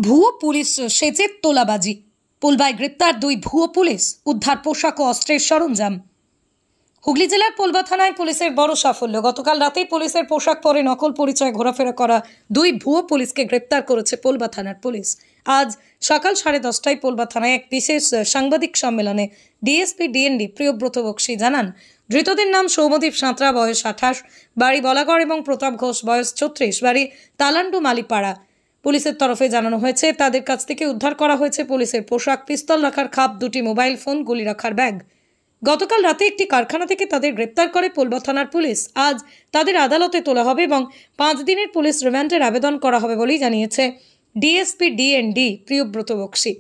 ভুয়ো পুলিশ সেজে তোলাবাজি, পোলবায় গ্রেপ্তার দুই ভুয়ো পুলিশ, উদ্ধার পোশাক ও অস্ত্রের সরঞ্জাম। হুগলি জেলার পোলবা থানায় পুলিশের বড় সাফল্য। গতকাল রাতেই পুলিশের পোশাক পরে নকল পরিচয়ে ঘোরাফেরা করা দুই ভুয়ো পুলিশকে গ্রেপ্তার করেছে পোলবা থানার পুলিশ। আজ সকাল 10:30টায় পোলবা থানায় এক বিশেষ সাংবাদিক সম্মেলনে ডিএসপি ডিএনডি প্রিয়ব্রত বক্সী জানান, ধৃতদের নাম সৌমদীপ সাঁতরা, বয়স 28, বাড়ি বলাগড়, এবং প্রতাপ ঘোষ, বয়স 34, বাড়ি তালান্ডু মালিপাড়া। পুলিশের তরফে জানানো হয়েছে তাদের কাছ থেকে উদ্ধার করা হয়েছে পুলিশের পোশাক, পিস্তল রাখার খাপ, দুটি মোবাইল ফোন, গুলি রাখার ব্যাগ। গতকাল রাতে একটি কারখানা থেকে তাদের গ্রেপ্তার করে পোলবা থানার পুলিশ। আজ তাদের আদালতে তোলা হবে এবং 5 দিনের পুলিশ রিমান্ডের আবেদন করা হবে বলেই জানিয়েছে ডিএসপি ডিএনডি প্রিয়ব্রত বক্সী।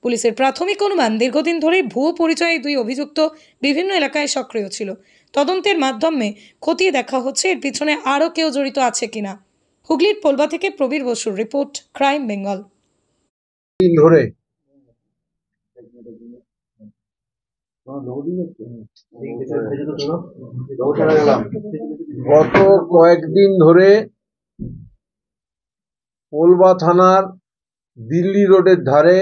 পুলিশের প্রাথমিক অনুমান, দীর্ঘদিন ধরেই ভুয়ো পরিচয়ে দুই অভিযুক্ত বিভিন্ন এলাকায় সক্রিয় ছিল। তদন্তের মাধ্যমে খতিয়ে দেখা হচ্ছে এর পিছনে আরও কেউ জড়িত আছে কিনা। হুগলির পোলবা থেকে প্রবীর বসুর রিপোর্ট, ক্রাইম বেঙ্গল। ধরে গত কয়েকদিন ধরে পোলবা থানার দিল্লি রোডের ধারে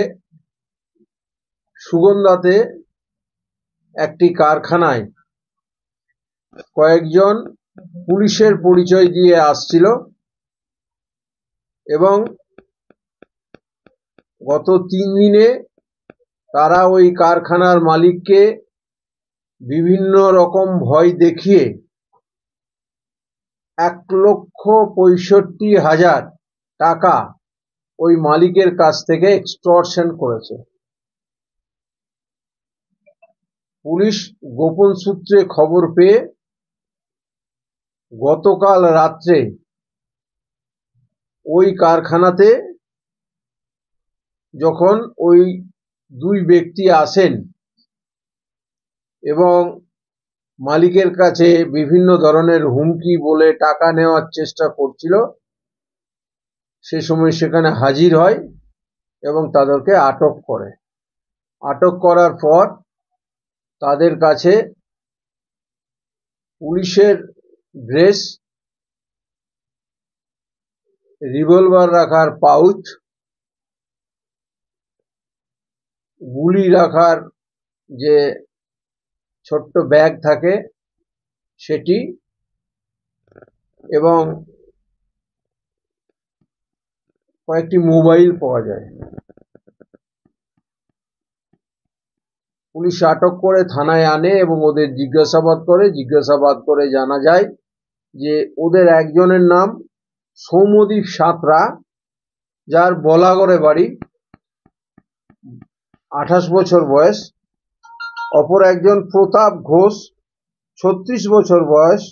সুগন্ধাতে একটি কারখানায় কয়েকজন পুলিশের পরিচয় দিয়ে আসছিল এবং গত 3 দিনে তারা ওই কারখানার মালিককে বিভিন্ন রকম ভয় দেখিয়ে 1,65,000 টাকা ওই মালিকের কাছ থেকে এক্সটর্শন করেছে। পুলিশ গোপন সূত্রে খবর পেয়ে গতকাল রাত্রে ওই কারখানাতে যখন ওই দুই ব্যক্তি আসেন এবং মালিকের কাছে বিভিন্ন ধরনের হুমকি বলে টাকা নেওয়ার চেষ্টা করছিল, সে সময় সেখানে হাজির হয় এবং তাদেরকে আটক করে। আটক করার পর তাদের কাছে পুলিশের ড্রেস, রিভলভার রাখার পাউচ, গুলি রাখার যে ছোট্ট ব্যাগ থাকে সেটি এবং কয়েকটি মোবাইল পাওয়া যায়। পুলিশ আটক করে থানায় আনে এবং ওদের জিজ্ঞাসাবাদ করে জানা যায় যে ওদের একজনের নাম সৌমদীপ সাঁতরা, যার বলাগড়ে বাড়ি, 28 বছর বয়স। অপর একজন প্রতাপ ঘোষ, 36 বছর বয়স,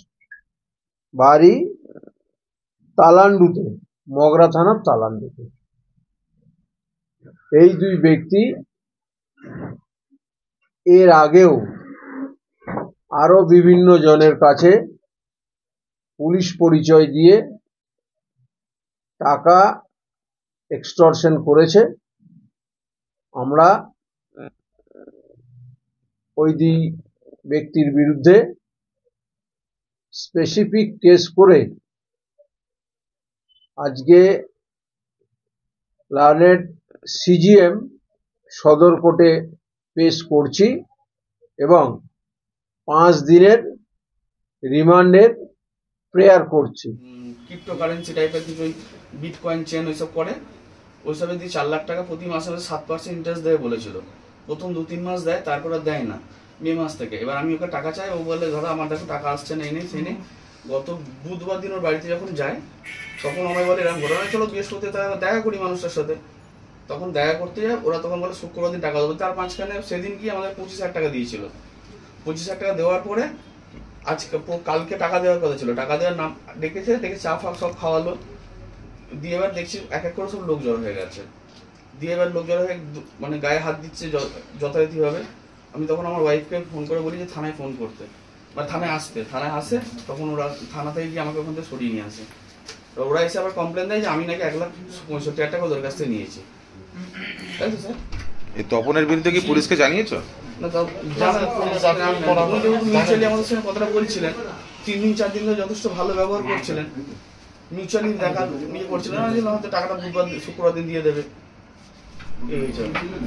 বাড়ি তালান্ডুতে, মগরা থানার তালান্ডুতে। এই দুই ব্যক্তি এর আগেও আরো বিভিন্ন জনের কাছে পুলিশ পরিচয় দিয়ে টাকা এক্সটর্শন করেছে। আমরা ওই দুই ব্যক্তির বিরুদ্ধে স্পেসিফিক কেস করে আজকে লার্নেড সিজিএম সদর কোর্টে পেশ করছি এবং 5 দিনের রিমান্ডের প্রেয়ার করছি। ক্রিপ্টোকারেন্সি টাইপের কিছু বিটকয়েন চেন ওইসব করে, ওইসবে দিয়ে 4 লাখ টাকা প্রতি মাসে 7% ইন্টারেস্ট দেয় বলেছিল। প্রথম 2-3 মাস দেয়, তারপর আর দেয় না মে মাস থেকে। এবার আমি ওকে টাকা চাই, ও বলে ধরো আমার দেখো টাকা আসছে না, এই নেই। গত বুধবার দিন ওর বাড়িতে যখন যায় তখন আমায় বলে এরকম ঘটনা, চলো বৃহস্পতিবার দেখা করি মানুষটার সাথে। তখন দেখা করতে যায়, ওরা তখন বলে শুক্রবার দিন টাকা দেবো। তার মাঝখানে সেদিন গিয়ে আমাদের 25,000 টাকা দিয়েছিল। 25,000 টাকা দেওয়ার পরে আজকে কালকে টাকা দেওয়ার কথা ছিল, টাকা দেওয়ার নাম ডেকে চা ফা সব খাওয়ালো, দিয়ে এবার দেখছি এক এক করে সব লোক জড়ো হয়ে গেছে। দিয়ে এবার লোক জড়ো হয়ে মানে গায়ে হাত দিচ্ছে যথারীতিভাবে। আমি তখন আমার ওয়াইফকে ফোন করে বলি যে থানায় ফোন করতে, মানে থানায় আসতে। থানায় আসে, তখন ওরা থানা থেকে গিয়ে আমাকে ওখান থেকে সরিয়ে নিয়ে আসে। ওরা এসে আবার কমপ্লেন দেয় যে আমি নাকি 1,65,000 টাকা ওদের কাছ থেকে নিয়েছি। তাই তো স্যার? এই তপনের বিরুদ্ধে কি পুলিশকে জানিয়েছো? না, মিউচুয়ালি আমাদের সঙ্গে কথাটা বলছিলেন, 3 দিন 4 দিন ধরে যথেষ্ট ভালো ব্যবহার করছিলেন, মিউচুয়ালি দেখা নিয়ে করছিলেন, হয়তো টাকাটা বুধবার শুক্রবার দিন দিয়ে দেবে। এই হয়েছে।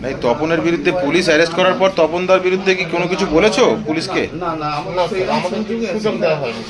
এই তপনের বিরুদ্ধে পুলিশ অ্যারেস্ট করার পর তপনদার বিরুদ্ধে কি কোনো কিছু বলেছো পুলিশকে? না না, আমাদের সুযোগ দেওয়া হয়নি।